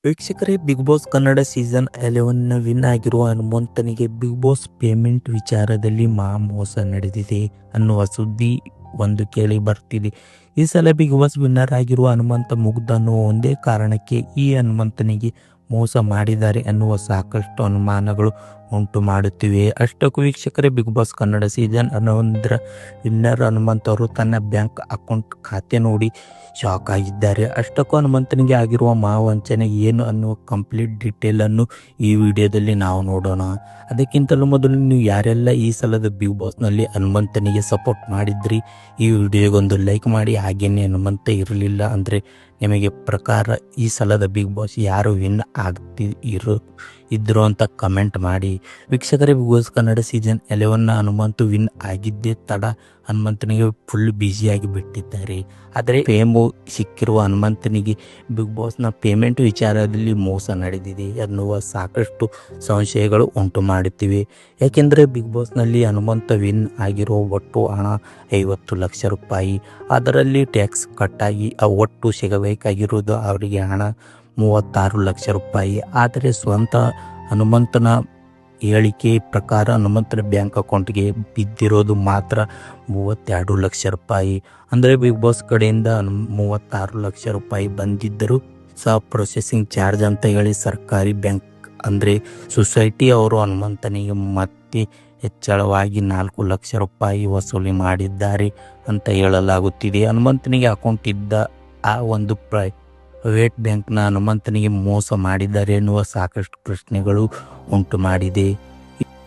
ವೀಕ್ಷಕರೇ, Big Boss Kannada season 11ನ win ಆಗಿರುವ ಹನುಮಂತನಿಗೆ ಬಿಗ್ ಬಾಸ್ ಪೇಮೆಂಟ್ ವಿಚಾರದಲ್ಲಿ ಮೋಸ ನಡೆದಿದೆ ಅನ್ನುವ ಸುದ್ದಿ ಒಂದು ಕೇಳಿ ಬರ್ತಿದೆ. ಈ ಸಲ ಬಿಗ್ ಬಾಸ್ ವಿನ್ನರ್ ಆಗಿರುವ ಹನುಮಂತ ಮುಗ್ಧ ಅನ್ನುವ ಒಂದೇ ಕಾರಣಕ್ಕೆ ಈ ಹನುಮಂತನಿಗೆ ಮೋಸ ಮಾಡಿದ್ದಾರೆ ಅನ್ನುವ ಸಾಕಷ್ಟು ಅನುಮಾನಗಳು ಉಂಟು ಮಾಡುತ್ತಿವೆ. ಅಷ್ಟಕ್ಕೂ ವೀಕ್ಷಕರೇ, ಬಿಗ್ ಬಾಸ್ ಕನ್ನಡ ಸೀಸನ್ 11ರ ವಿನ್ನರ್ ಹನುಮಂತ್ ಅವರು ತನ್ನ ಬ್ಯಾಂಕ್ ಅಕೌಂಟ್ ಖಾತೆ ನೋಡಿ ಶಾಕ್ ಆಗಿದ್ದಾರೆ. ಅಷ್ಟಕ್ಕೂ ಹನುಮಂತನಿಗೆ ಆಗಿರುವ ವಂಚನೆ ಏನು ಅನ್ನುವ ಕಂಪ್ಲೀಟ್ ಡೀಟೇಲನ್ನು ಈ ವಿಡಿಯೋದಲ್ಲಿ ನಾವು ನೋಡೋಣ. ಅದಕ್ಕಿಂತಲೂ ಮೊದಲು ನೀವು ಯಾರೆಲ್ಲ ಈ ಸಲದ ಬಿಗ್ ಬಾಸ್ನಲ್ಲಿ ಹನುಮಂತನಿಗೆ ಸಪೋರ್ಟ್ ಮಾಡಿದ್ರಿ, ಈ ವಿಡಿಯೋಗೊಂದು ಲೈಕ್ ಮಾಡಿ. ಹಾಗೇನೆ ಹನುಮಂತ ಇರಲಿಲ್ಲ ಅಂದರೆ ನಿಮಗೆ ಪ್ರಕಾರ ಈ ಸಲದ ಬಿಗ್ ಬಾಸ್ ಯಾರು ವಿನ್ ಇದ್ರು ಅಂತ ಕಮೆಂಟ್ ಮಾಡಿ. ವೀಕ್ಷಕರೇ, ಬಿಗ್ ಬಾಸ್ ಕನ್ನಡ ಸೀಸನ್ 11ನ ಹನುಮಂತು ವಿನ್ ಆಗಿದ್ದೇ ತಡ ಹನುಮಂತನಿಗೆ ಫುಲ್ ಬ್ಯುಸಿಯಾಗಿ ಬಿಟ್ಟಿದ್ದಾರೆ. ಆದರೆ ಫೇಮು ಸಿಕ್ಕಿರುವ ಹನುಮಂತನಿಗೆ ಬಿಗ್ ಬಾಸ್ನ ಪೇಮೆಂಟ್ ವಿಚಾರದಲ್ಲಿ ಮೋಸ ನಡೆದಿದೆ ಎನ್ನುವ ಸಾಕಷ್ಟು ಸಂಶಯಗಳು ಉಂಟು ಮಾಡುತ್ತಿವೆ. ಯಾಕೆಂದರೆ ಬಿಗ್ ಬಾಸ್ನಲ್ಲಿ ಹನುಮಂತ ವಿನ್ ಆಗಿರೋ ಒಟ್ಟು ಹಣ 50 ಲಕ್ಷ ರೂಪಾಯಿ. ಅದರಲ್ಲಿ ಟ್ಯಾಕ್ಸ್ ಕಟ್ಟಾಗಿ ಒಟ್ಟು ಸಿಗಬೇಕಾಗಿರೋದು ಅವರಿಗೆ ಹಣ 36 ಲಕ್ಷ ರೂಪಾಯಿ. ಆದರೆ ಸ್ವಂತ ಹನುಮಂತನ ಹೇಳಿಕೆ ಪ್ರಕಾರ ಹನುಮಂತನ ಬ್ಯಾಂಕ್ ಅಕೌಂಟ್ಗೆ ಬಿದ್ದಿರೋದು ಮಾತ್ರ 32 ಲಕ್ಷ ರೂಪಾಯಿ. ಅಂದರೆ ಬಿಗ್ ಬಾಸ್ ಕಡೆಯಿಂದ 36 ಲಕ್ಷ ರೂಪಾಯಿ ಬಂದಿದ್ದರೂ ಸಹ ಪ್ರೊಸೆಸಿಂಗ್ ಚಾರ್ಜ್ ಅಂತ ಹೇಳಿ ಸರ್ಕಾರಿ ಬ್ಯಾಂಕ್ ಅಂದರೆ ಸೊಸೈಟಿ ಅವರು ಹನುಮಂತನಿಗೆ ಮತ್ತೆ ಹೆಚ್ಚಳವಾಗಿ 4 ಲಕ್ಷ ರೂಪಾಯಿ ವಸೂಲಿ ಮಾಡಿದ್ದಾರೆ ಅಂತ ಹೇಳಲಾಗುತ್ತಿದೆ. ಹನುಮಂತನಿಗೆ ಅಕೌಂಟ್ ಇದ್ದ ಆ ಒಂದು ಪ್ರೈವೇಟ್ ಬ್ಯಾಂಕ್ನ ಹನುಮಂತನಿಗೆ ಮೋಸ ಮಾಡಿದ್ದಾರೆ ಎನ್ನುವ ಸಾಕಷ್ಟು ಪ್ರಶ್ನೆಗಳು ಉಂಟು ಮಾಡಿದೆ.